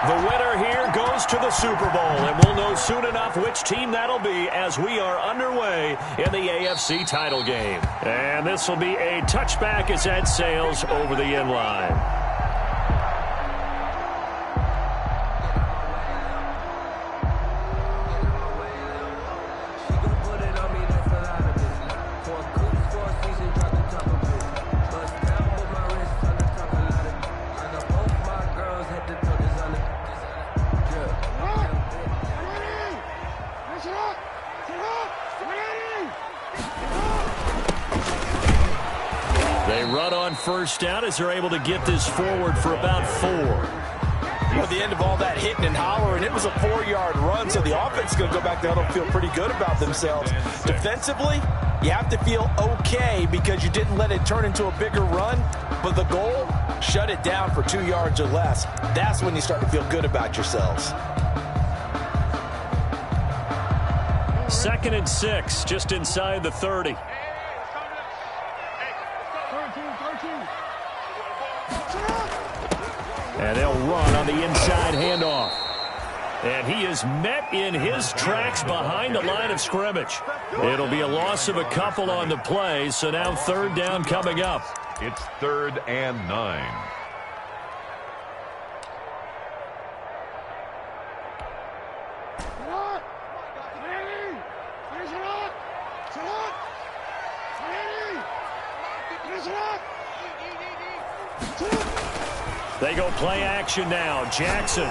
The winner here goes to the Super Bowl, and we'll know soon enough which team that'll be as we are underway in the AFC title game. And this will be a touchback as that sails over the end line. They run on first down as they're able to get this forward for about 4. At the end of all that hitting and hollering, it was a 4-yard run, so the offense is going to go back there and feel pretty good about themselves. Defensively, you have to feel okay because you didn't let it turn into a bigger run, but the goal, shut it down for 2 yards or less. That's when you start to feel good about yourselves. 2nd and 6, just inside the 30. And they'll run on the inside handoff. And he is met in his tracks behind the line of scrimmage. It'll be a loss of a couple on the play, so now 3rd down coming up. It's 3rd and 9. They go play action now. Jackson.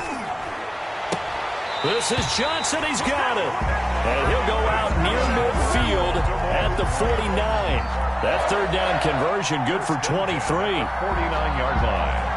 This is Johnson. He's got it. And he'll go out near midfield at the 49. That 3rd down conversion good for 23. 49-yard line.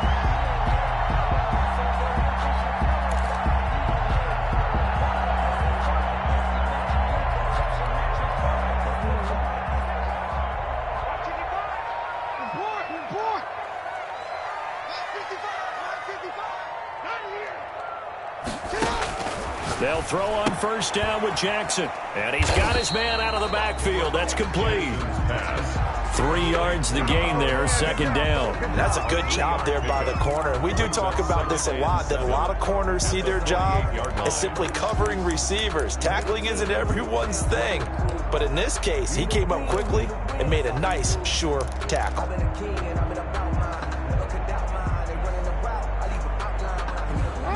They'll throw on first down with Jackson. And he's got his man out of the backfield. That's complete. 3 yards the gain there, 2nd down. That's a good job there by the corner. We do talk about this a lot, that a lot of corners see their job as simply covering receivers. Tackling isn't everyone's thing. But in this case, he came up quickly and made a nice, sure tackle.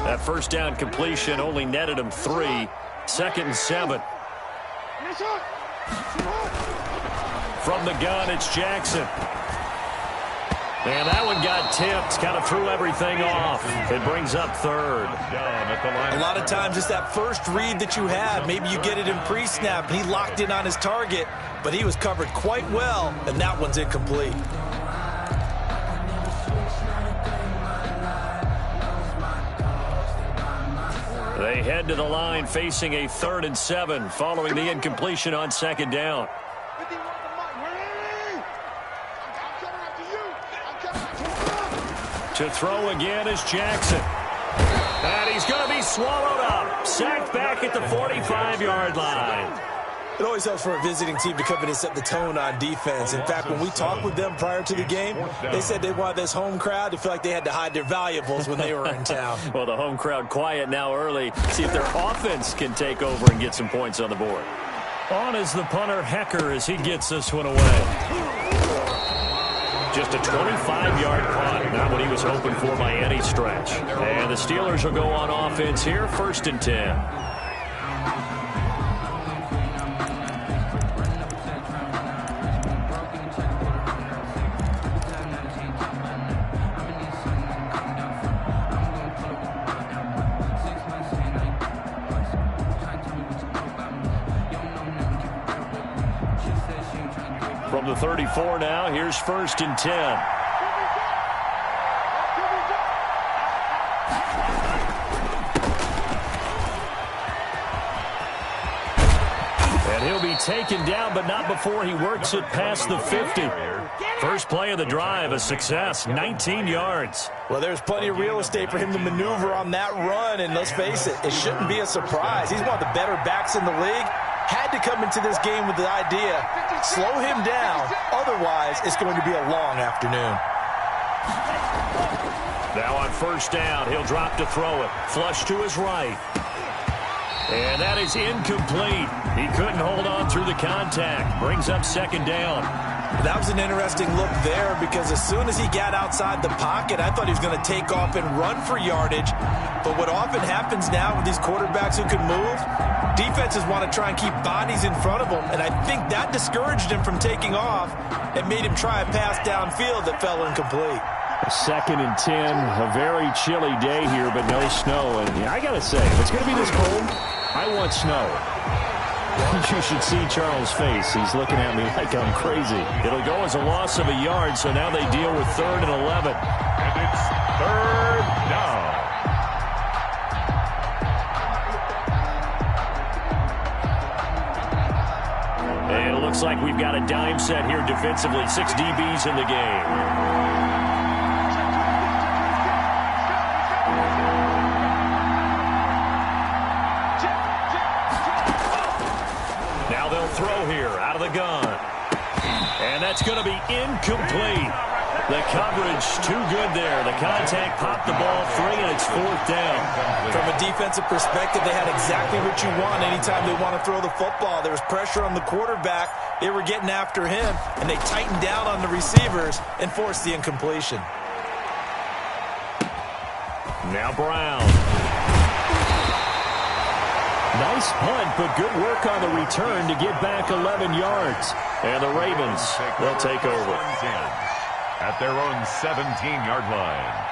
That first down completion only netted him 3. 2nd and 7. From the gun, it's Jackson. And that one got tipped, kind of threw everything off. It brings up 3rd. A lot of times it's that first read that you have. Maybe you get it in pre-snap. He locked in on his target, but he was covered quite well, and that one's incomplete. They head to the line facing a 3rd and 7 following the incompletion on 2nd down. To throw again is Jackson. And he's going to be swallowed up. Sacked back at the 45-yard line. It always helps for a visiting team to come in and set the tone on defense. In fact, when we talked with them prior to the game, they said they wanted this home crowd to feel like they had to hide their valuables when they were in town. Well, the home crowd quiet now early. See if their offense can take over and get some points on the board. On is the punter, Hecker, as he gets this one away. Just a 25-yard punt, not what he was hoping for by any stretch. And the Steelers will go on offense here, 1st and 10. From the 34 now, here's 1st and 10. And he'll be taken down, but not before he works it past the 50. First play of the drive, a success, 19 yards. Well, there's plenty of real estate for him to maneuver on that run, and let's face it, it shouldn't be a surprise. He's one of the better backs in the league. Had to come into this game with the idea, slow him down, otherwise it's going to be a long afternoon. Now on first down, he'll drop to throw it. Flush to his right. And that is incomplete. He couldn't hold on through the contact. Brings up second down. That was an interesting look there because as soon as he got outside the pocket, I thought he was going to take off and run for yardage. But what often happens now with these quarterbacks who can move, defenses want to try and keep bodies in front of them. And I think that discouraged him from taking off and made him try a pass downfield that fell incomplete. 2nd and 10, a very chilly day here, but no snow. And I got to say, if it's going to be this cold, I want snow. You should see Charles' face. He's looking at me like I'm crazy. It'll go as a loss of a yard, so now they deal with 3rd and 11. And it's 3rd down. And it looks like we've got a dime set here defensively. 6 DBs in the game. Throw here out of the gun. And that's going to be incomplete. The coverage too good there. The contact popped the ball free, and it's 4th down. From a defensive perspective, they had exactly what you want anytime they want to throw the football. There was pressure on the quarterback. They were getting after him, and they tightened down on the receivers and forced the incompletion. Now Brown. Nice punt, but good work on the return to get back 11 yards. And the Ravens, they'll take over. At their own 17-yard line.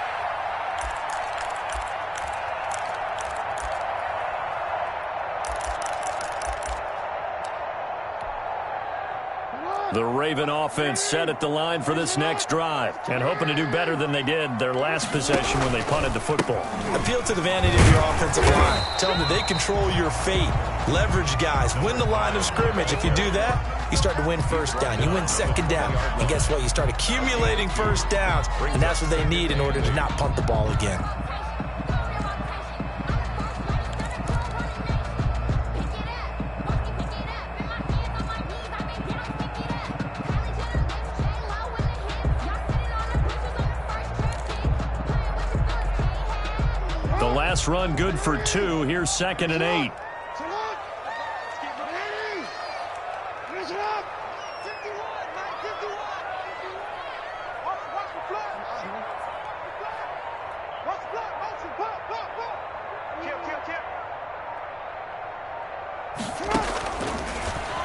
The Raven offense set at the line for this next drive and hoping to do better than they did their last possession when they punted the football. Appeal to the vanity of your offensive line. Tell them that they control your fate. Leverage guys. Win the line of scrimmage. If you do that, you start to win first down. You win second down. And guess what? You start accumulating first downs. And that's what they need in order to not punt the ball again. Last run good for 2. Here's 2nd and 8.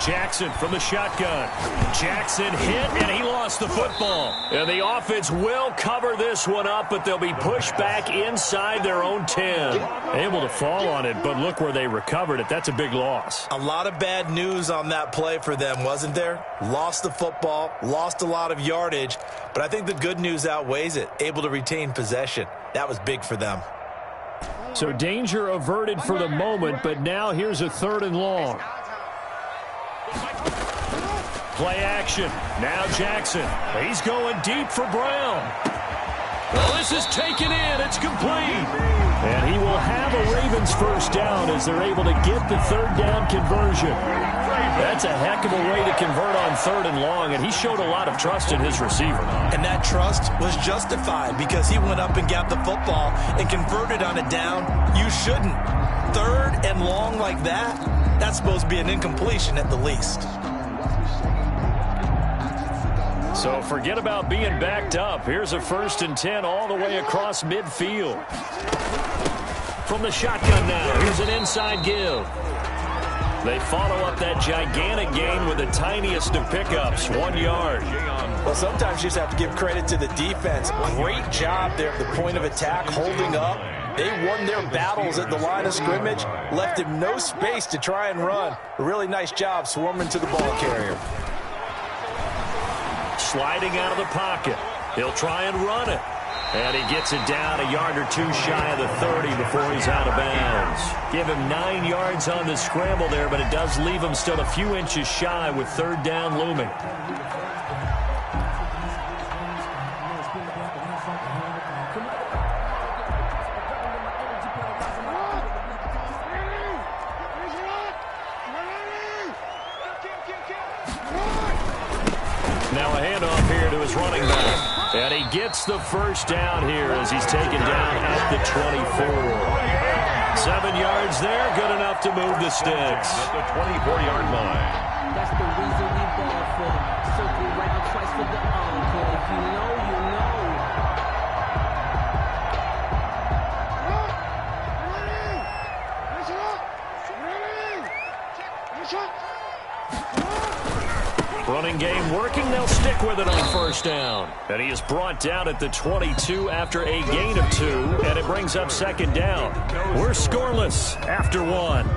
Jackson from the shotgun. Jackson hit, and he lost the football. And the offense will cover this one up, but they'll be pushed back inside their own 10. Able to fall on it, but look where they recovered it. That's a big loss. A lot of bad news on that play for them, wasn't there? Lost the football, lost a lot of yardage, but I think the good news outweighs it. Able to retain possession. That was big for them. So danger averted for the moment, but now here's a 3rd and long. Play action. Now Jackson. He's going deep for Brown. Well, this is taken in. It's complete. And he will have a Ravens first down as they're able to get the 3rd down conversion. That's a heck of a way to convert on 3rd and long, and he showed a lot of trust in his receiver. And that trust was justified because he went up and got the football and converted on a down. You shouldn't. 3rd and long like that, that's supposed to be an incompletion at the least. So forget about being backed up. Here's a 1st and 10 all the way across midfield. From the shotgun now, here's an inside give. They follow up that gigantic gain with the tiniest of pickups, 1 yard. Well, sometimes you just have to give credit to the defense. Great job there at the point of attack, holding up. They won their battles at the line of scrimmage, left him no space to try and run. A really nice job swarming to the ball carrier. Sliding out of the pocket. He'll try and run it. And he gets it down a yard or 2 shy of the 30 before he's out of bounds. Give him 9 yards on the scramble there, but it does leave him still a few inches shy with 3rd down looming. Now a handoff here to his running back. And he gets the first down here as he's taken down at the 24. 7 yards there, good enough to move the sticks. At the 24-yard line. That's the reason we ball for. Circle right up twice for the encore. If you know, you know. Running game working, they'll stick with it on first down. And he is brought down at the 22 after a gain of 2, and it brings up second down. We're scoreless after 1.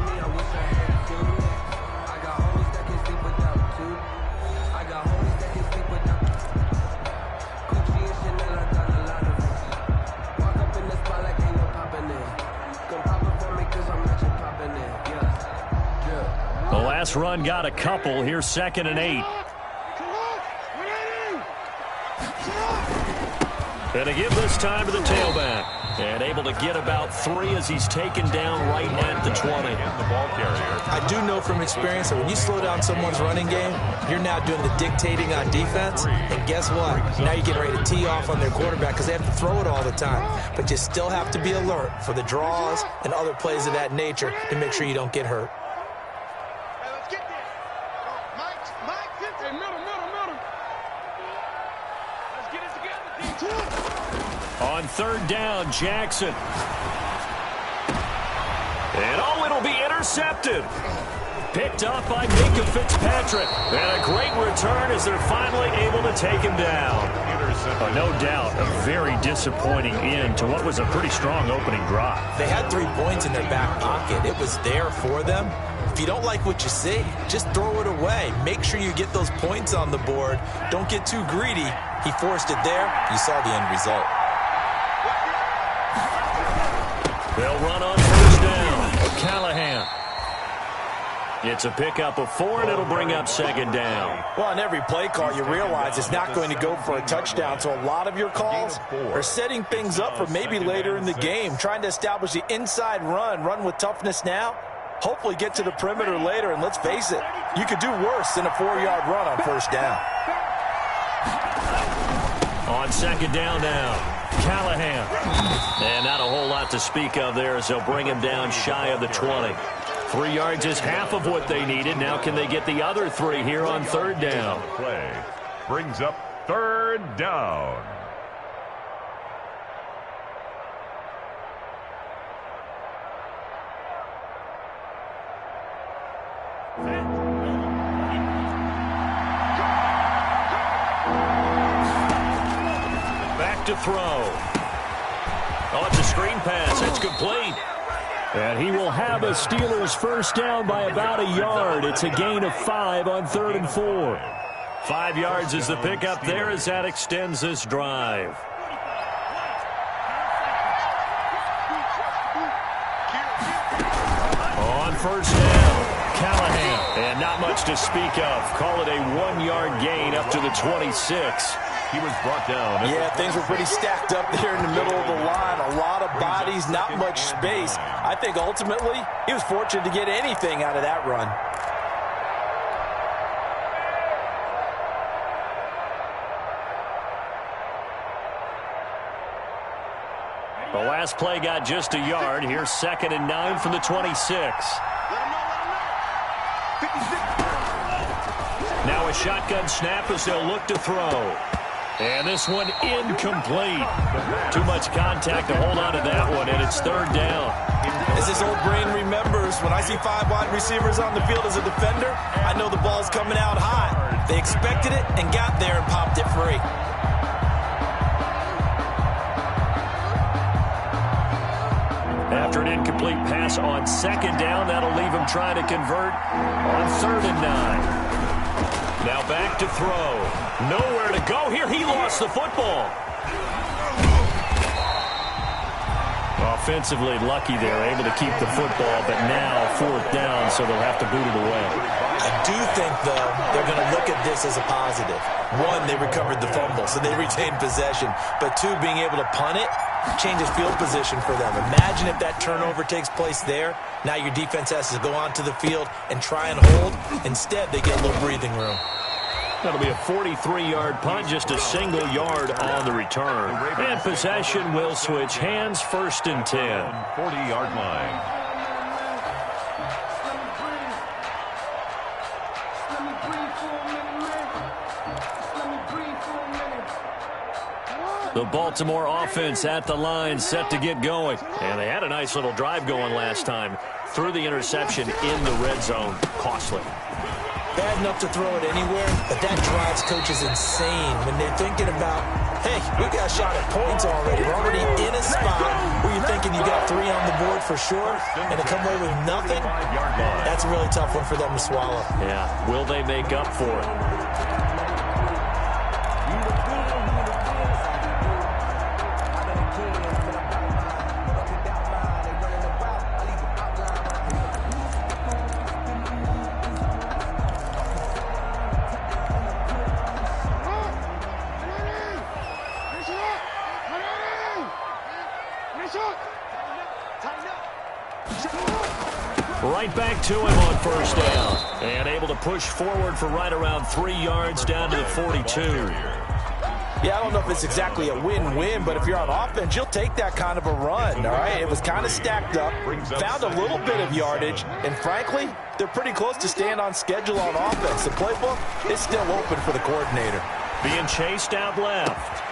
The last run got a couple. Here's 2nd and 8. And to give this time to the tailback. And able to get about 3 as he's taken down right at the 20. The ball carrier. I do know from experience that when you slow down someone's running game, you're now doing the dictating on defense. And guess what? Now you're getting ready to tee off on their quarterback because they have to throw it all the time. But you still have to be alert for the draws and other plays of that nature to make sure you don't get hurt. On third down, Jackson. And it'll be intercepted. Picked up by Minka Fitzpatrick. And a great return as they're finally able to take him down. No doubt, a very disappointing end to what was a pretty strong opening drive. They had 3 points in their back pocket. It was there for them. If you don't like what you see, just throw it away. Make sure you get those points on the board. Don't get too greedy. He forced it there. You saw the end result. They'll run on first down. Callahan. It's a pickup of 4, and it'll bring up second down. Well, on every play call, you realize it's not going to go for a touchdown. So a lot of your calls are setting things up for maybe later in the game, trying to establish the inside run with toughness now, hopefully get to the perimeter later. And let's face it, you could do worse than a 4-yard run on first down. On second down now, Callahan. And not a whole lot to speak of there as they'll bring him down shy of the 20. 3 yards is half of what they needed. Now can they get the other 3 here on third down? Play brings up third down. Back to throw. Oh, it's a screen pass. It's complete. And he will have a Steelers first down by about a yard. It's a gain of 5 on 3rd and 4. 5 yards is the pickup there as that extends this drive. On first down, Callahan. And not much to speak of. Call it a 1-yard gain up to the 26. He was brought down. Yeah, things were pretty stacked up there in the middle of the line. A lot of bodies, not much space. I think ultimately he was fortunate to get anything out of that run. The last play got just a yard. Here's 2nd and 9 from the 26. Now a shotgun snap as they'll look to throw. And this one incomplete. Too much contact to hold on to that one, and it's third down. As this old brain remembers, when I see 5 wide receivers on the field as a defender, I know the ball's coming out high. They expected it and got there and popped it free. After an incomplete pass on second down, that'll leave him trying to convert on 3rd and 9. Now back to throw. Nowhere to go here. He lost the football. Offensively lucky they're able to keep the football, but now 4th down, so they'll have to boot it away. I do think, though, they're going to look at this as a positive. 1, they recovered the fumble, so they retained possession. But 2, being able to punt it changes field position for them. Imagine if that turnover takes place there. Now your defense has to go onto the field and try and hold. Instead, they get a little breathing room. That'll be a 43-yard punt, just a single yard on the return. And possession will switch hands, 1st and 10. 40-yard line. The Baltimore offense at the line, set to get going. And they had a nice little drive going last time. Threw the interception in the red zone. Costly. Bad enough to throw it anywhere, but that drives coaches insane when they're thinking about, hey, we got a shot at points already. We're already in a spot where you're thinking you got 3 on the board for sure, and to come away with nothing, that's a really tough one for them to swallow. Yeah, will they make up for it? Right back to him on 1st down. And able to push forward for right around 3 yards down to the 42. Yeah, I don't know if it's exactly a win-win, but if you're on offense, you'll take that kind of a run, all right? It was kind of stacked up, found a little bit of yardage, and frankly, they're pretty close to staying on schedule on offense. The playbook is still open for the coordinator. Being chased out left.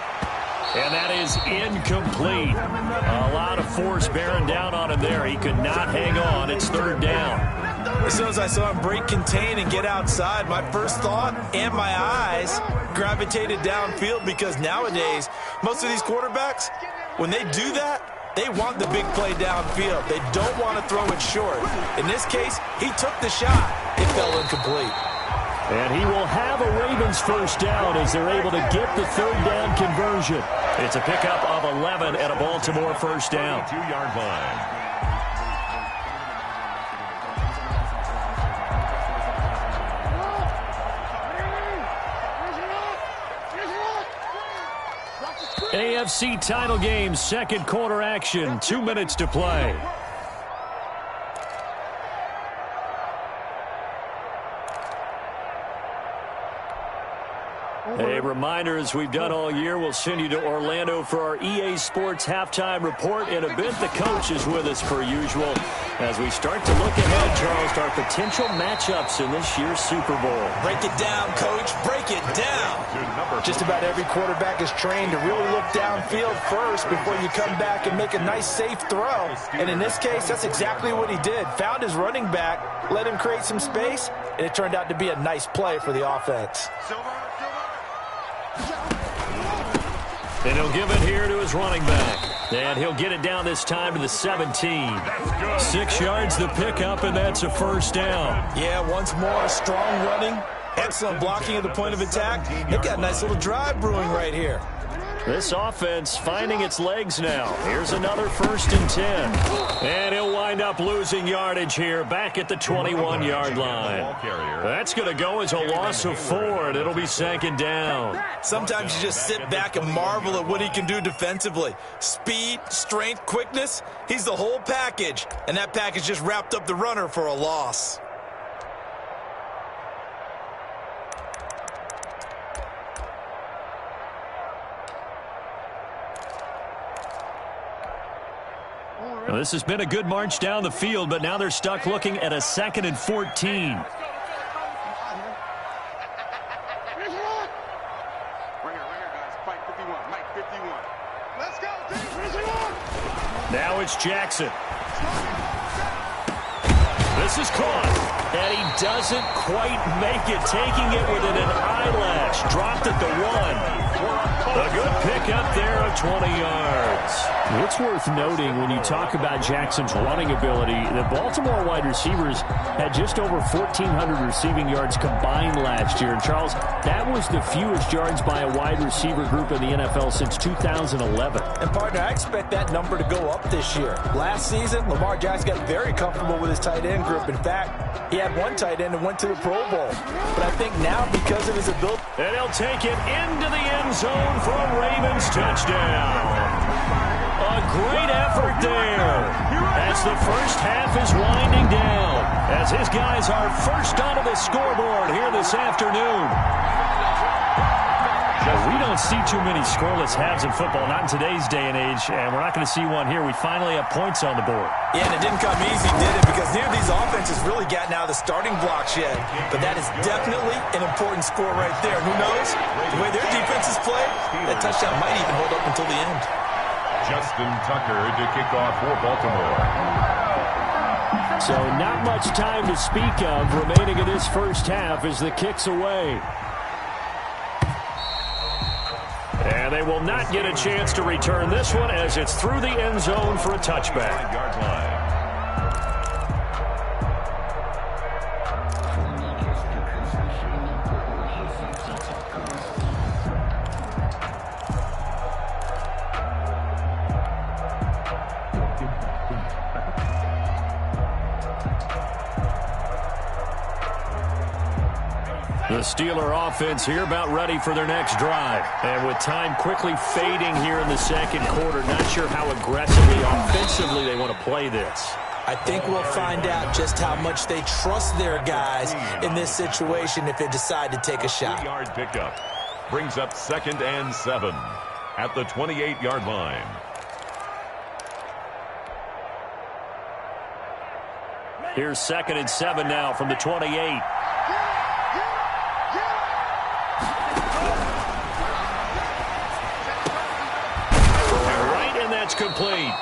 And that is incomplete. A lot of force bearing down on him there. He could not hang on. It's 3rd down. As soon as I saw him break contain and get outside, my first thought and my eyes gravitated downfield, because nowadays, most of these quarterbacks, when they do that, they want the big play downfield. They don't want to throw it short. In this case, he took the shot. It fell incomplete. And he will have a Ravens 1st down as they're able to get the 3rd down conversion. It's a pickup of 11 at a Baltimore 1st down. 2-yard line. AFC title game, 2nd quarter action, 2 minutes to play. A reminder, as we've done all year, we'll send you to Orlando for our EA Sports halftime report. In a bit, the coach is with us per usual as we start to look ahead, Charles, to our potential matchups in this year's Super Bowl. Break it down, Coach. Break it down. Just about every quarterback is trained to really look downfield first before you come back and make a nice, safe throw. And in this case, that's exactly what he did. Found his running back, let him create some space, and it turned out to be a nice play for the offense. And he'll give it here to his running back. And he'll get it down this time to the 17. 6 yards the pickup, and that's a 1st down. Yeah, once more, strong running, excellent blocking at the point of attack. They've got a nice little drive brewing right here. This offense finding its legs now. Here's another 1st and 10. And he'll wind up losing yardage here back at the 21-yard line. That's going to go as a loss of 4, and it'll be 2nd down. Sometimes you just sit back and marvel at what he can do defensively. Speed, strength, quickness, he's the whole package. And that package just wrapped up the runner for a loss. Well, this has been a good march down the field, but now they're stuck looking at a 2nd and 14. Now it's Jackson. This is caught, and he doesn't quite make it, taking it within an eyelash. Dropped at the 1. A good pickup there of 20 yards. It's worth noting when you talk about Jackson's running ability, the Baltimore wide receivers had just over 1,400 receiving yards combined last year. And, Charles, that was the fewest yards by a wide receiver group in the NFL since 2011. And, partner, I expect that number to go up this year. Last season, Lamar Jackson got very comfortable with his tight end group. In fact, he had one tight end and went to the Pro Bowl. But I think now, because of his ability... And he'll take it into the end zone for a Ravens touchdown. A great effort there as the first half is winding down, as his guys are first onto the scoreboard here this afternoon. We don't see too many scoreless halves in football, not in today's day and age, and we're not going to see one here. We finally have points on the board. Yeah, and it didn't come easy, did it? Because neither of these offenses really gotten out of the starting blocks yet. But that is definitely an important score right there. And who knows? The way their defenses play, that touchdown might even hold up until the end. Justin Tucker to kick off for Baltimore. So not much time to speak of remaining in this first half as the kick's away. And they will not get a chance to return this one as it's through the end zone for a touchback. 5-yard line. The Steeler offense here about ready for their next drive. And with time quickly fading here in the second quarter, not sure how aggressively, offensively they want to play this. I think we'll find out just how much they trust their guys in this situation if they decide to take a shot. 3-yard pickup. Brings up 2nd and 7 at the 28-yard line. Here's 2nd and 7 now from the 28. That's complete.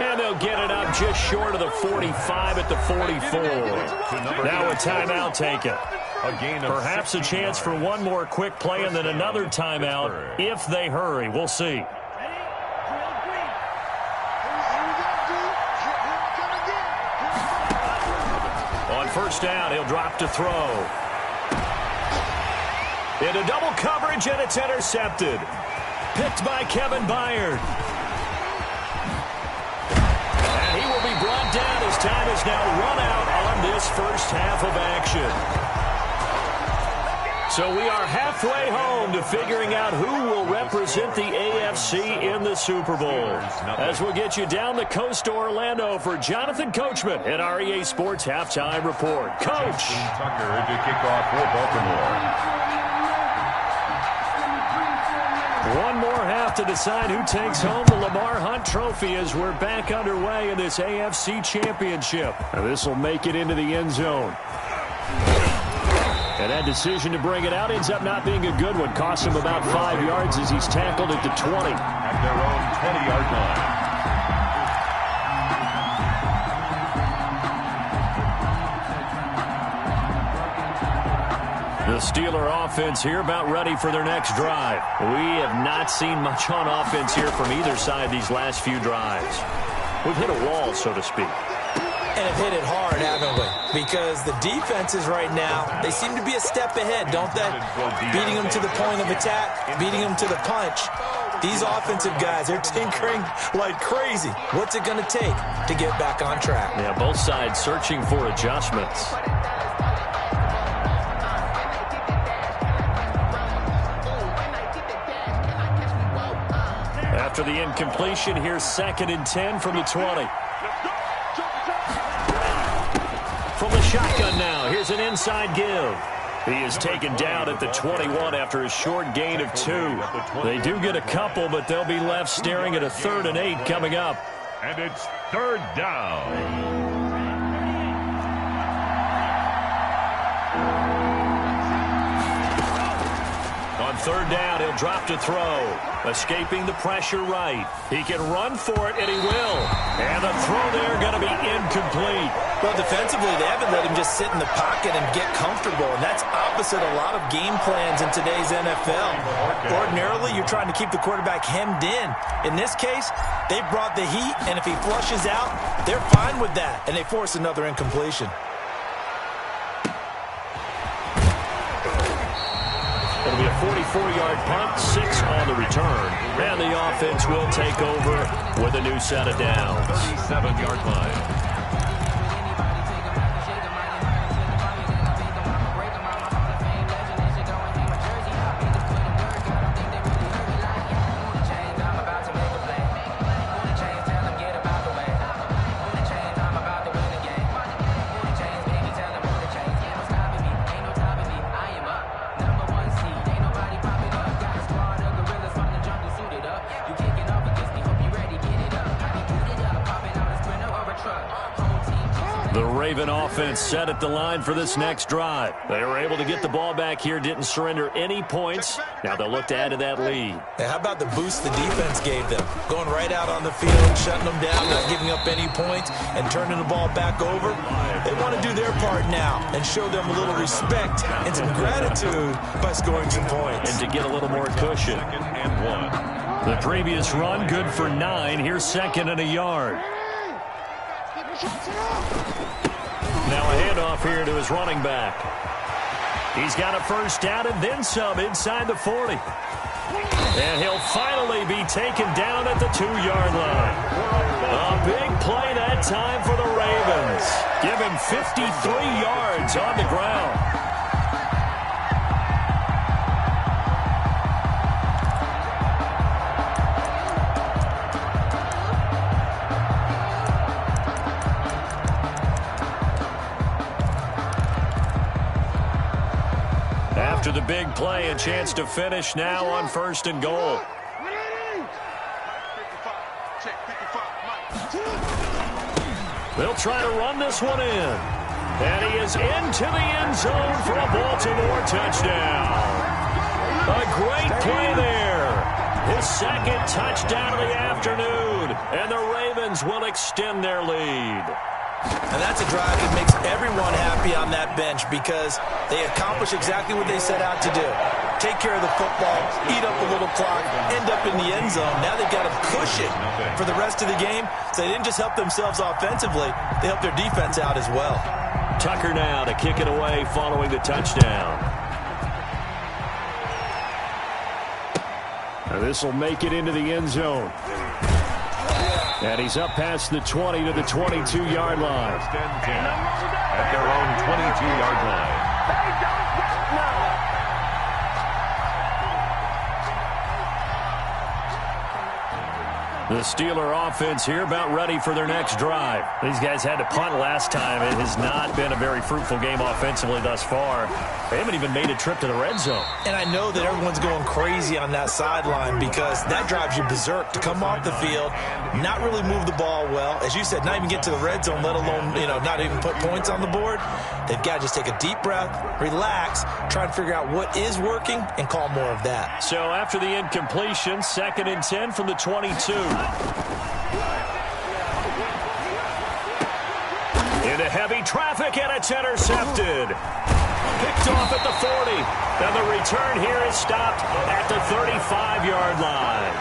And they'll get it up just short of the 45 at the 44. Now a timeout taken. Perhaps a chance for one more quick play and then another timeout if they hurry. We'll see. On first down, he'll drop to throw. Into double coverage, and it's intercepted. Picked by Kevin Byard. He will be brought down as time is now run out on this first half of action. So we are halfway home to figuring out who will represent the AFC in the Super Bowl. As we'll get you down the coast to Orlando for Jonathan Coachman at our EA Sports Halftime Report. Coach! Tucker to kick off for Baltimore. One more half to decide who takes home the Lamar Hunt Trophy as we're back underway in this AFC Championship. And this will make it into the end zone. And that decision to bring it out ends up not being a good one. Costs him about 5 yards as he's tackled at the 20. At their own 20-yard line. The Steeler offense here about ready for their next drive. We have not seen much on offense here from either side these last few drives. We've hit a wall, so to speak. And have hit it hard, haven't we? Because the defenses right now, they seem to be a step ahead, don't they? Beating them to the point of attack, beating them to the punch. These offensive guys, they're tinkering like crazy. What's it going to take to get back on track? Yeah, both sides searching for adjustments. After the incompletion, here's 2nd and 10 from the 20. From the shotgun now, here's an inside give. He is taken down at the 21 after a short gain of 2. They do get a couple, but they'll be left staring at a 3rd and 8 coming up. And it's 3rd down. On 3rd down, he'll drop to throw. Escaping the pressure right. He can run for it, and he will. And the throw there going to be incomplete. Well, defensively, they haven't let him just sit in the pocket and get comfortable, and that's opposite a lot of game plans in today's NFL. Ordinarily, you're trying to keep the quarterback hemmed in. In this case, they brought the heat, and if he flushes out, they're fine with that, and they force another incompletion. It'll be a 44-yard punt, 6 on the return. And the offense will take over with a new set of downs. 37-yard line. The Raven offense set at the line for this next drive. They were able to get the ball back here, didn't surrender any points. Now they'll look to add to that lead. Yeah, how about the boost the defense gave them? Going right out on the field, shutting them down, not giving up any points, and turning the ball back over. They want to do their part now and show them a little respect and some gratitude by scoring some points. And to get a little more cushion. The previous run, good for 9. Here's 2nd and a yard. Now a handoff here to his running back. He's got a first down and then some inside the 40. And he'll finally be taken down at the 2-yard line. A big play that time for the Ravens. Give him 53 yards on the ground. After the big play, a chance to finish now on 1st and goal. They'll try to run this one in. And he is into the end zone for a Baltimore touchdown. A great play there. His 2nd touchdown of the afternoon. And the Ravens will extend their lead. And that's a drive that makes everyone happy on that bench because they accomplish exactly what they set out to do. Take care of the football, eat up a little clock, end up in the end zone. Now they've got a cushion for the rest of the game. So they didn't just help themselves offensively, they helped their defense out as well. Tucker now to kick it away following the touchdown. Now this will make it into the end zone. And he's up past the 20 to the 22-yard line. At their own 22-yard line. The Steeler offense here about ready for their next drive. These guys had to punt last time. It has not been a very fruitful game offensively thus far. They haven't even made a trip to the red zone. And I know that everyone's going crazy on that sideline because that drives you berserk to come off the field, not really move the ball well. As you said, not even get to the red zone, let alone, not even put points on the board. They've got to just take a deep breath, relax, try and figure out what is working and call more of that. So after the incompletion, 2nd and 10 from the 22. Into heavy traffic, and it's intercepted. Picked off at the 40. And the return here is stopped at the 35-yard line.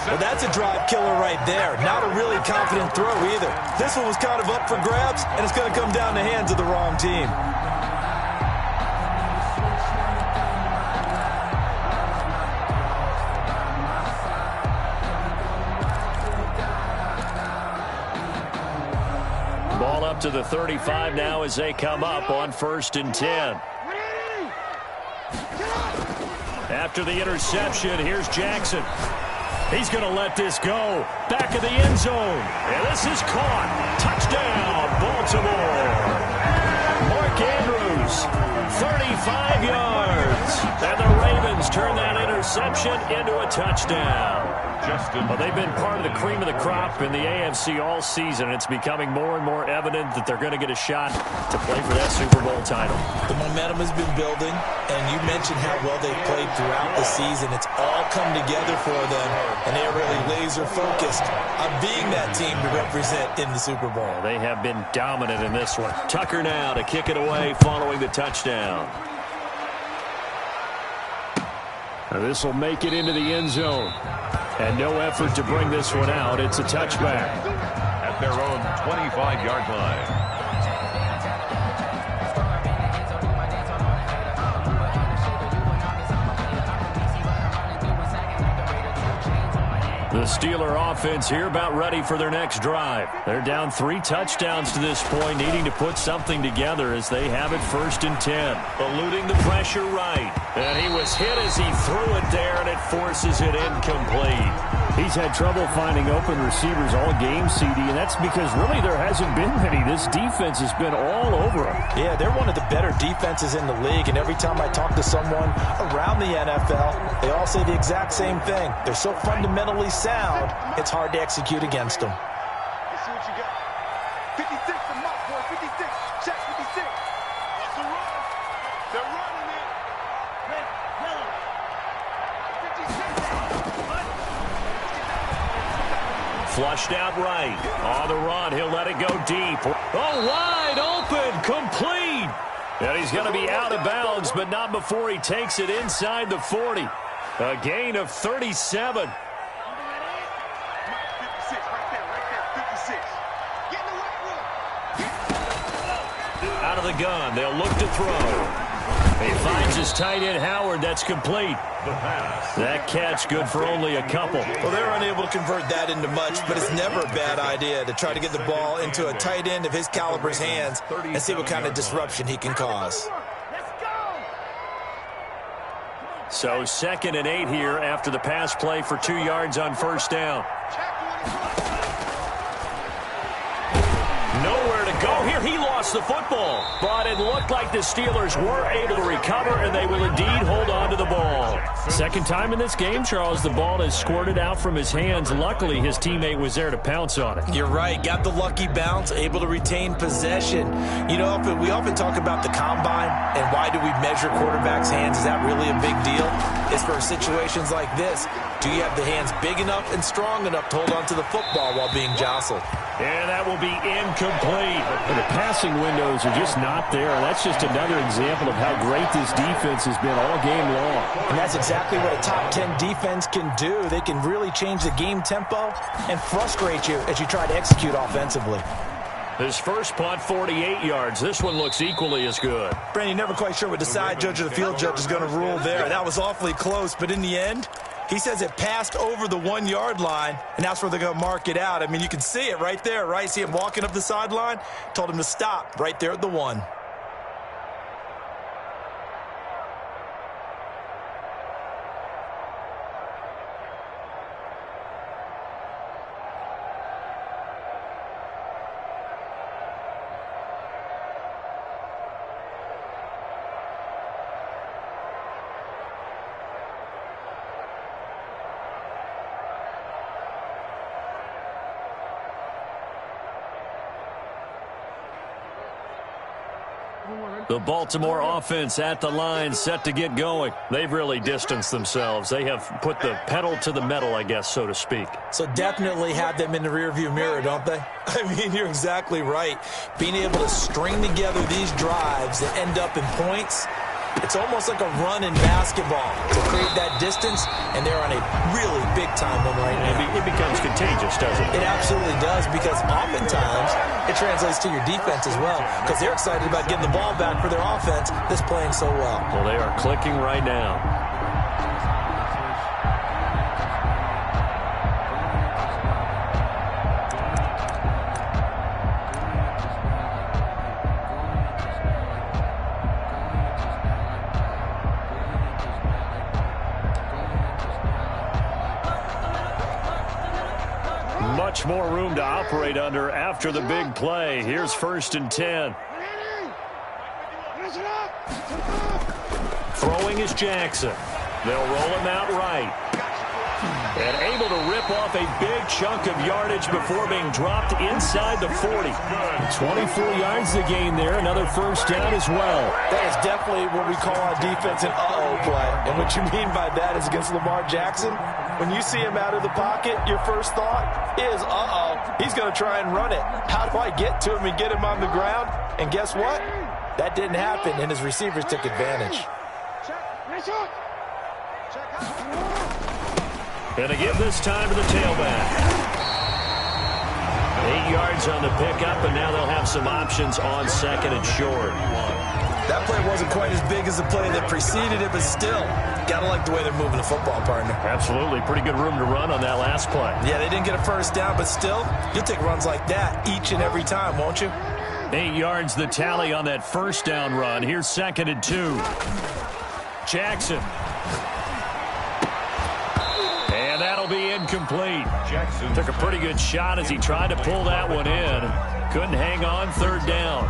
Well, that's a drive killer right there. Not a really confident throw either. This one was kind of up for grabs, and it's going to come down the hands of the wrong team. Ball up to the 35 now as they come up on 1st and 10. After the interception, here's Jackson. He's going to let this go. Back of the end zone. And this is caught. Touchdown, Baltimore. Mark Andrews, 35 yards. And the Ravens turn that interception into a touchdown. Well, they've been part of the cream of the crop in the AFC all season. It's becoming more and more evident that they're going to get a shot to play for that Super Bowl title. The momentum has been building, and you mentioned how well they've played throughout the season. It's all come together for them, and they're really laser-focused on being that team to represent in the Super Bowl. They have been dominant in this one. Tucker now to kick it away following the touchdown. Now this will make it into the end zone. And no effort to bring this one out. It's a touchback. At their own 25-yard line. The Steeler offense here about ready for their next drive. They're down 3 touchdowns to this point, needing to put something together as they have it 1st and 10. Eluding the pressure right. And he was hit as he threw it there, and it forces it incomplete. He's had trouble finding open receivers all game, CD, and that's because really there hasn't been many. This defense has been all over him. Yeah, they're one of the better defenses in the league, and every time I talk to someone around the NFL, they all say the exact same thing. They're so fundamentally sound, it's hard to execute against them. Let's see what you got. 56 and my boy. Flushed out right. On the run, he'll let it go deep. Oh, wide open, complete. And he's going to be out of bounds, but not before he takes it inside the 40. A gain of 37. Out of the gun, they'll look to throw. He finds his tight end, Howard. That's complete. That catch good for only a couple. Well, they were unable to convert that into much, but it's never a bad idea to try to get the ball into a tight end of his caliber's hands and see what kind of disruption he can cause. So 2nd and 8 here after the pass play for 2 yards on first down. Nowhere to go here. He lost the football, but it looked like the Steelers were able to recover, and they will indeed hold on to the ball. Second time in this game, Charles, the ball has squirted out from his hands. Luckily, his teammate was there to pounce on it. You're right. Got the lucky bounce, able to retain possession. You know, we often talk about the combine and why do we measure quarterbacks' hands. Is that really a big deal? It's for situations like this. Do you have the hands big enough and strong enough to hold on to the football while being jostled? And that will be incomplete. The passing windows are just not there. That's just another example of how great this defense has been all game long. And that's exactly what a top 10 defense can do. They can really change the game tempo and frustrate you as you try to execute offensively. His first punt, 48 yards. This one looks equally as good. Brandon, you're never quite sure what the side judge or the field judge is going to rule there. That was awfully close, but in the end, he says it passed over the 1-yard line, and that's where they're going to mark it out. I mean, you can see it right there, right? See him walking up the sideline? Told him to stop right there at the 1. The Baltimore offense at the line, set to get going. They've really distanced themselves. They have put the pedal to the metal, I guess, so to speak. So definitely have them in the rearview mirror, don't they? I mean, you're exactly right. Being able to string together these drives that end up in points, it's almost like a run in basketball to create that distance, and they're on a really big-time one right now. It becomes contagious, doesn't it? It absolutely does, because oftentimes it translates to your defense as well, because they're excited about getting the ball back for their offense that's playing so well. Well, they are clicking right now. Much more room to operate under after the big play. Here's 1st and 10. Throwing is Jackson. They'll roll him out right. And able to rip off a big chunk of yardage before being dropped inside the 40. 24 yards to gain there. Another first down as well. That is definitely what we call on defense an uh-oh play. And what you mean by that is against Lamar Jackson, when you see him out of the pocket, your first thought is, uh-oh, he's going to try and run it. How do I get to him and get him on the ground? And guess what? That didn't happen, and his receivers took advantage. And to give this time to the tailback. 8 yards on the pickup, and now they'll have some options on 2nd and short. That play wasn't quite as big as the play that preceded it, but still, got to like the way they're moving the football, partner. Absolutely. Pretty good room to run on that last play. Yeah, they didn't get a first down, but still, you'll take runs like that each and every time, won't you? 8 yards the tally on that first down run. Here's 2nd and 2. Jackson. And that'll be incomplete. Jackson took a pretty good shot as he tried to pull that one in. Couldn't hang on. 3rd down.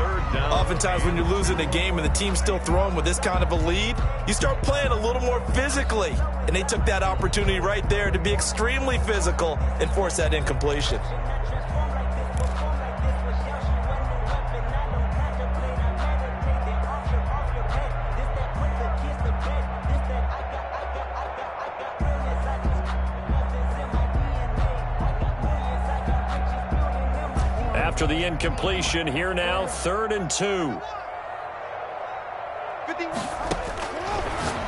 Oftentimes when you're losing a game and the team's still throwing with this kind of a lead, you start playing a little more physically. And they took that opportunity right there to be extremely physical and force that incompletion. after the incompletion. Here now, 3rd and 2.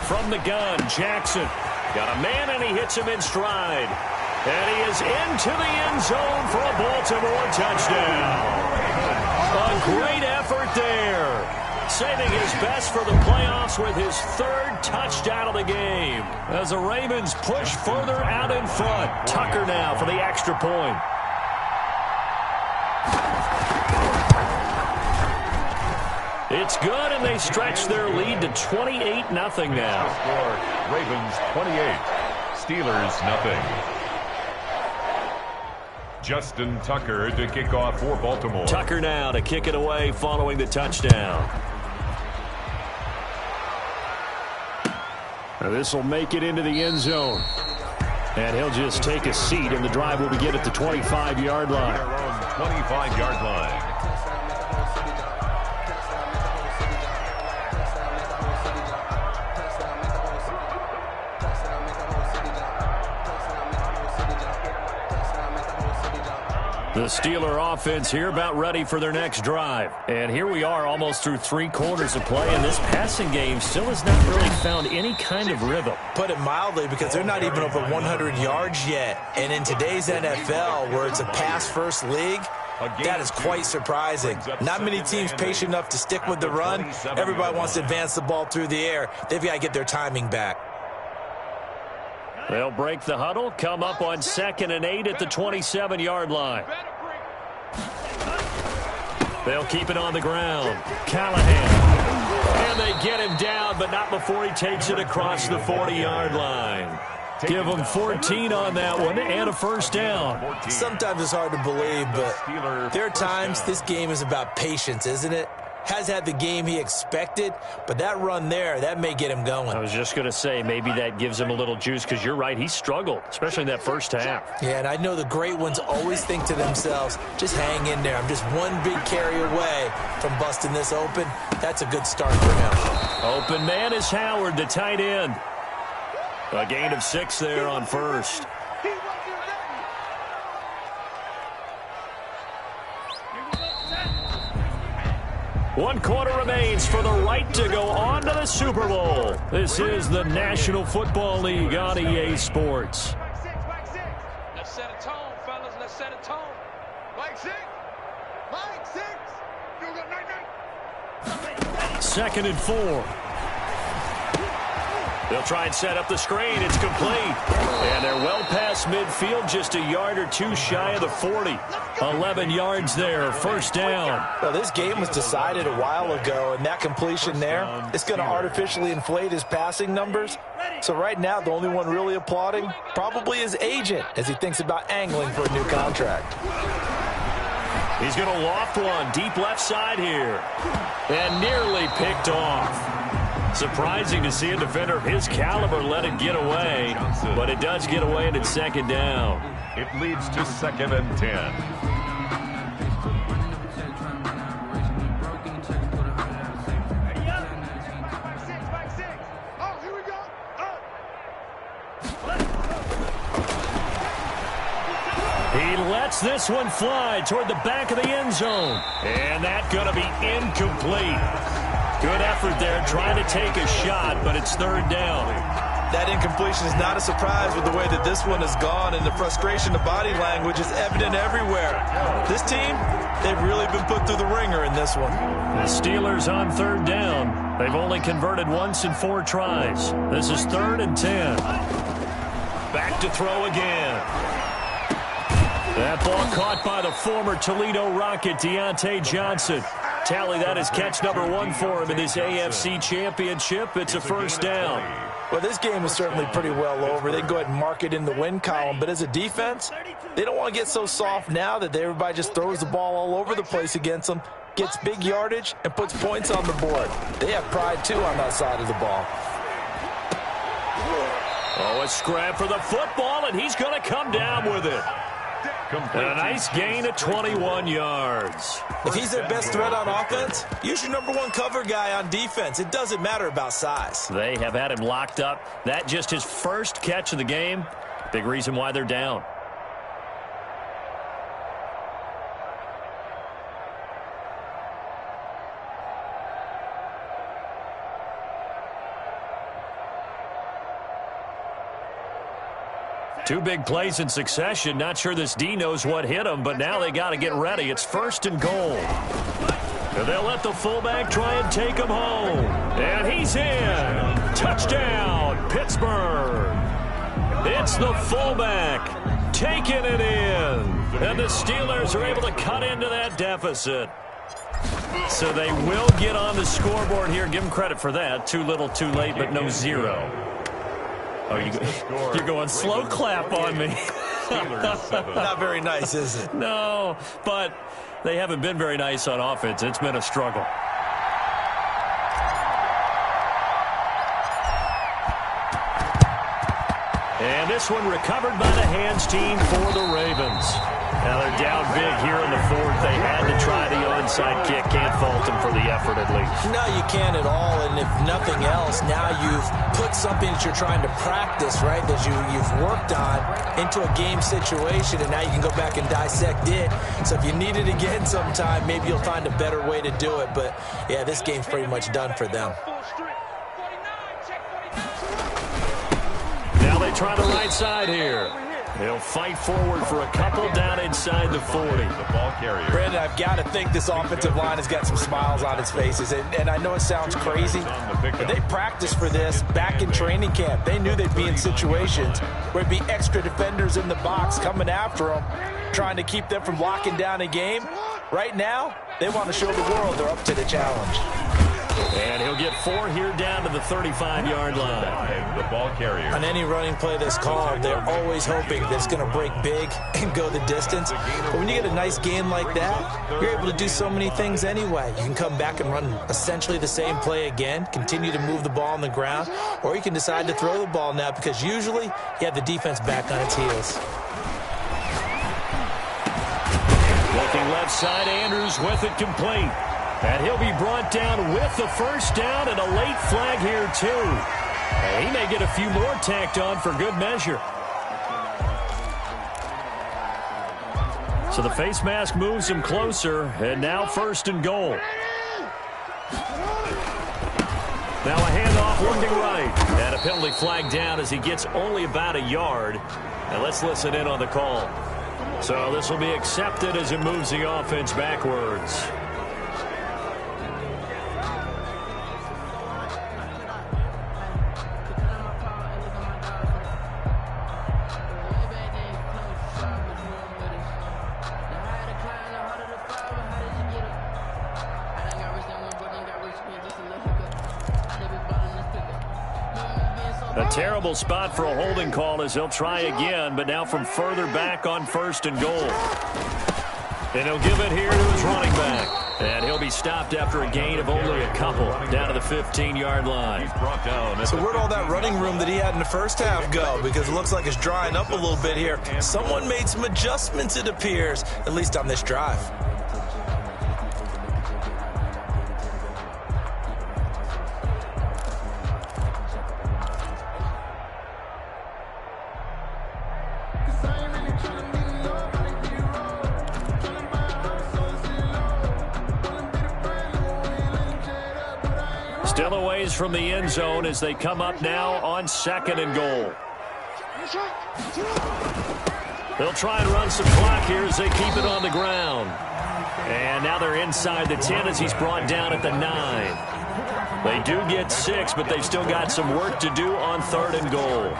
From the gun, Jackson. Got a man, and he hits him in stride. And he is into the end zone for a Baltimore touchdown. A great effort there. Saving his best for the playoffs with his 3rd touchdown of the game. As the Ravens push further out in front. Tucker now for the extra point. It's good, and they stretch their lead to 28-0 now. Score, Ravens 28, Steelers nothing. Justin Tucker to kick off for Baltimore. Tucker now to kick it away following the touchdown. Now this will make it into the end zone. And he'll just take a seat, and the drive will begin at the 25-yard line. Their own 25-yard line. The Steeler offense here about ready for their next drive. And here we are almost through 3 quarters of play, and this passing game still has not really found any kind of rhythm. Put it mildly, because they're not even over 100 yards yet. And in today's NFL, where it's a pass-first league, that is quite surprising. Not many teams patient enough to stick with the run. Everybody wants to advance the ball through the air. They've got to get their timing back. They'll break the huddle, come up on 2nd and 8 at the 27-yard line. They'll keep it on the ground. Callahan. And they get him down, but not before he takes it across the 40-yard line. Give them 14 on that one and a first down. Sometimes it's hard to believe, but there are times this game is about patience, isn't it? Has had the game he expected, but that run there, that may get him going. I was just going to say, maybe that gives him a little juice, because you're right, he struggled, especially in that first half. Yeah, and I know the great ones always think to themselves, just hang in there. I'm just one big carry away from busting this open. That's a good start for him. Open man is Howard, the tight end. A gain of 6 there on first. One quarter remains for the right to go on to the Super Bowl. This is the National Football League on EA Sports. Let's set a tone, fellas. Let's set a tone. Mike 6. Mike 6. You got 9-9. 2nd and 4. They'll try and set up the screen. It's complete. And they're well past midfield, just a yard or 2 shy of the 40. 11 yards there, first down. Well, this game was decided a while ago, and that completion there is going to artificially inflate his passing numbers. So right now, the only one really applauding probably his agent as he thinks about angling for a new contract. He's going to loft one deep left side here. And nearly picked off. Surprising to see a defender of his caliber let it get away, but it does get away and it's 2nd down. It leads to 2nd and 10. He lets this one fly toward the back of the end zone. And that's going to be incomplete. Good effort there, trying to take a shot, but it's 3rd down. That incompletion is not a surprise with the way that this one has gone, and the frustration of body language is evident everywhere. This team, they've really been put through the ringer in this one. The Steelers on 3rd down. They've only converted once in 4 tries. This is 3rd and 10. Back to throw again. That ball caught by the former Toledo Rocket, Deontay Johnson. Tally, that is catch number 1 for him in this AFC Championship. It's a first down. Well, this game is certainly pretty well over. They can go ahead and mark it in the win column. But as a defense, they don't want to get so soft now that everybody just throws the ball all over the place against them, gets big yardage, and puts points on the board. They have pride, too, on that side of the ball. Oh, a scrap for the football, and he's going to come down with it. A nice gain of 21 yards. If he's their best threat on offense, use your number 1 cover guy on defense. It doesn't matter about size. They have had him locked up. That just his first catch of the game. Big reason why they're down. Two big plays in succession. Not sure this D knows what hit him, but now they got to get ready. It's 1st and goal. And they'll let the fullback try and take him home. And he's in. Touchdown, Pittsburgh. It's the fullback taking it in. And the Steelers are able to cut into that deficit. So they will get on the scoreboard here. Give them credit for that. Too little, too late, but no 0. Oh, you're going slow clap on me. Not very nice, is it? No, but they haven't been very nice on offense. It's been a struggle. And this one recovered by the hands team for the Ravens. Now they're down big here in the 4th. They had to try the onside kick. Can't fault them for the effort at least. No, you can't at all. And if nothing else, now you've put something that you're trying to practice, right, that you've worked on into a game situation, and now you can go back and dissect it. So if you need it again sometime, maybe you'll find a better way to do it. But, yeah, this game's pretty much done for them. Now they try the right side here. He'll fight forward for a couple down inside the 40. The ball carrier. Brandon, I've got to think this offensive line has got some smiles on its faces. And I know it sounds crazy, but they practiced for this back in training camp. They knew they'd be in situations where it'd be extra defenders in the box coming after them, trying to keep them from locking down a game. Right now, they want to show the world they're up to the challenge. And he'll get 4 here down to the 35-yard line. The ball carrier. On any running play that's called, they're always hoping that it's going to break big and go the distance. But when you get a nice game like that, you're able to do so many things anyway. You can come back and run essentially the same play again, continue to move the ball on the ground, or you can decide to throw the ball now because usually you have the defense back on its heels. Looking left side, Andrews with it complete. And he'll be brought down with the first down and a late flag here, too. And he may get a few more tacked on for good measure. So the face mask moves him closer, and now 1st and goal. Now a handoff looking right. And a penalty flag down as he gets only about a yard. And let's listen in on the call. So this will be accepted as it moves the offense backwards. A terrible spot for a holding call as he'll try again, but now from further back on 1st and goal. And he'll give it here to his running back. And he'll be stopped after a gain of only a couple down to the 15-yard line. So where'd all that running room that he had in the first half go? Because it looks like it's drying up a little bit here. Someone made some adjustments, it appears, at least on this drive. Still a ways from the end zone as they come up now on 2nd and goal. They'll try and run some clock here as they keep it on the ground. And now they're inside the 10 as he's brought down at the 9. They do get 6, but they've still got some work to do on 3rd and goal.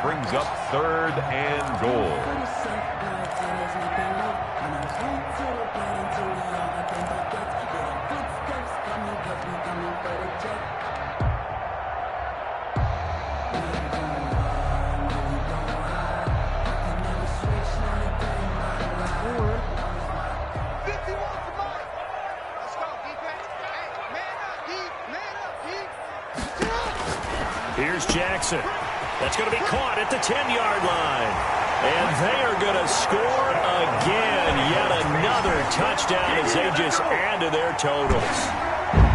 Brings up 3rd and goal. Here's Jackson. That's going to be caught at the 10-yard line. And they are going to score again. Yet another touchdown as they just add to their totals.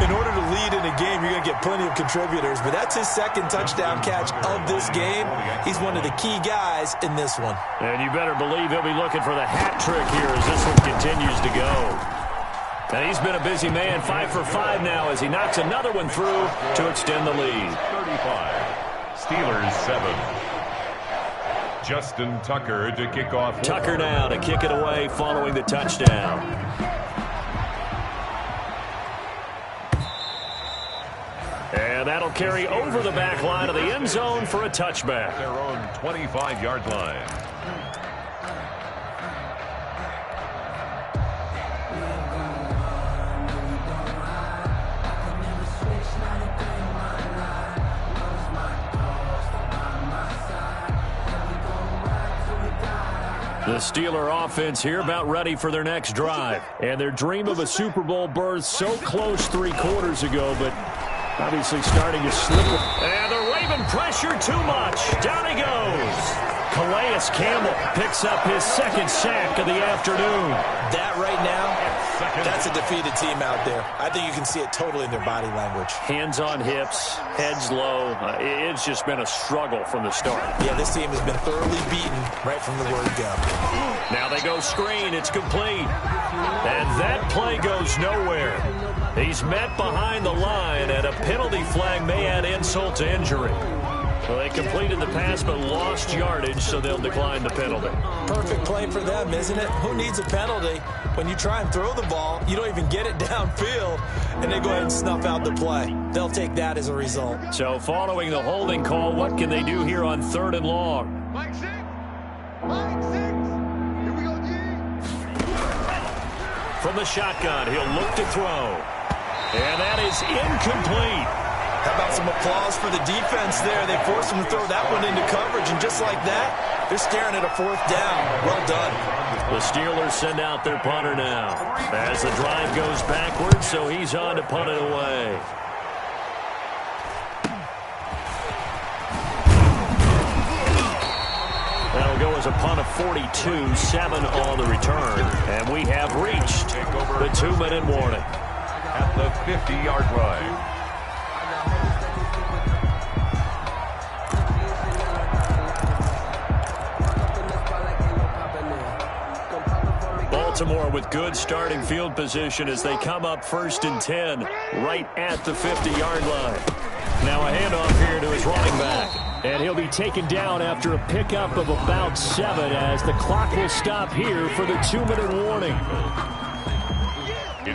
In order to lead in a game, you're going to get plenty of contributors, but that's his 2nd touchdown catch of this game. He's one of the key guys in this one. And you better believe he'll be looking for the hat trick here as this one continues to go. And he's been a busy man, 5 for 5 now as he knocks another one through to extend the lead. 35. Steelers 7. Justin Tucker to kick off. Tucker now to kick it away following the touchdown. And that'll carry over the back line of the end zone for a touchback. Their own 25-yard line. The Steeler offense here about ready for their next drive. And their dream of a Super Bowl berth so close 3 quarters ago, but obviously starting to slip. And they're waving pressure too much. Down he goes. Calais Campbell picks up his second sack of the afternoon. That right now, that's a defeated team out there. I think you can see it totally in their body language. Hands on hips, heads low. It's just been a struggle from the start. Yeah, this team has been thoroughly beaten right from the word go. Now they go screen. It's complete. And that play goes nowhere. He's met behind the line, and a penalty flag may add insult to injury. Well, they completed the pass but lost yardage, so they'll decline the penalty. Perfect play for them, isn't it? Who needs a penalty? When you try and throw the ball, you don't even get it downfield, and they go ahead and snuff out the play. They'll take that as a result. So following the holding call, what can they do here on 3rd and long? Mike 6. Mike 6. Here we go, G. From the shotgun, he'll look to throw. And that is incomplete. How about some applause for the defense there? They forced him to throw that one into coverage, and just like that, they're staring at a 4th down. Well done. The Steelers send out their punter now as the drive goes backwards, so he's on to punt it away. That'll go as a punt of 42, 7 on the return, and we have reached the 2-minute warning. At the 50-yard line. Baltimore with good starting field position as they come up 1st and 10 right at the 50-yard line. Now a handoff here to his running back. And he'll be taken down after a pickup of about 7 as the clock will stop here for the 2-minute warning.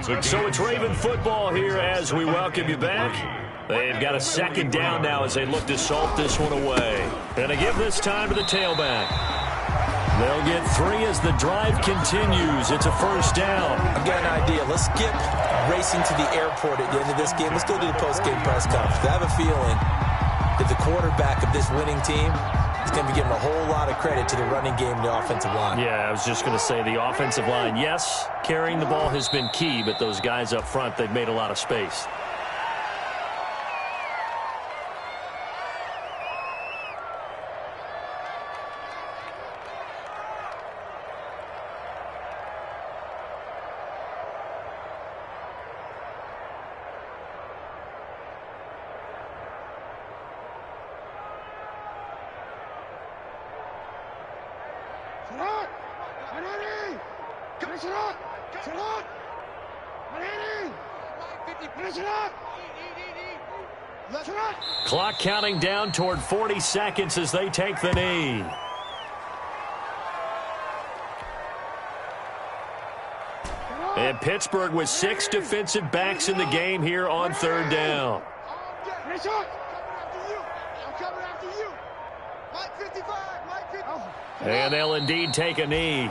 So it's Raven football here as we welcome you back. They've got a 2nd down now as they look to salt this one away. And to give this time to the tailback. They'll get 3 as the drive continues. It's a 1st down. I've got an idea. Let's skip racing to the airport at the end of this game. Let's go to the post-game press conference. I have a feeling that the quarterback of this winning team is going to be giving a whole lot of credit to the running game and the offensive line. Yeah, I was just going to say the offensive line, yes, carrying the ball has been key, but those guys up front, they've made a lot of space. Clock counting down toward 40 seconds as they take the knee. And Pittsburgh with 6 defensive backs in the game here on 3rd down. And they'll indeed take a knee.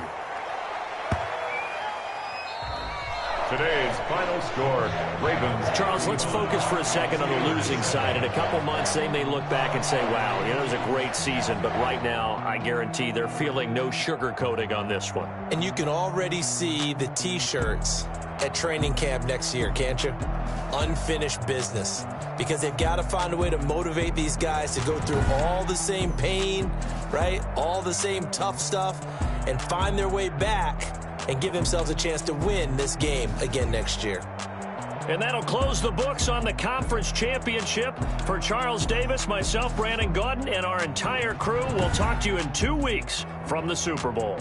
Today's final score, Ravens. Charles, let's focus for a second on the losing side. In a couple months, they may look back and say, wow, it was a great season. But right now, I guarantee they're feeling no sugarcoating on this one. And you can already see the T-shirts at training camp next year, can't you? Unfinished business. Because they've got to find a way to motivate these guys to go through all the same pain, right? All the same tough stuff, and find their way back and give themselves a chance to win this game again next year. And that'll close the books on the conference championship. For Charles Davis, myself, Brandon Gaudin, and our entire crew, we'll talk to you in 2 weeks from the Super Bowl.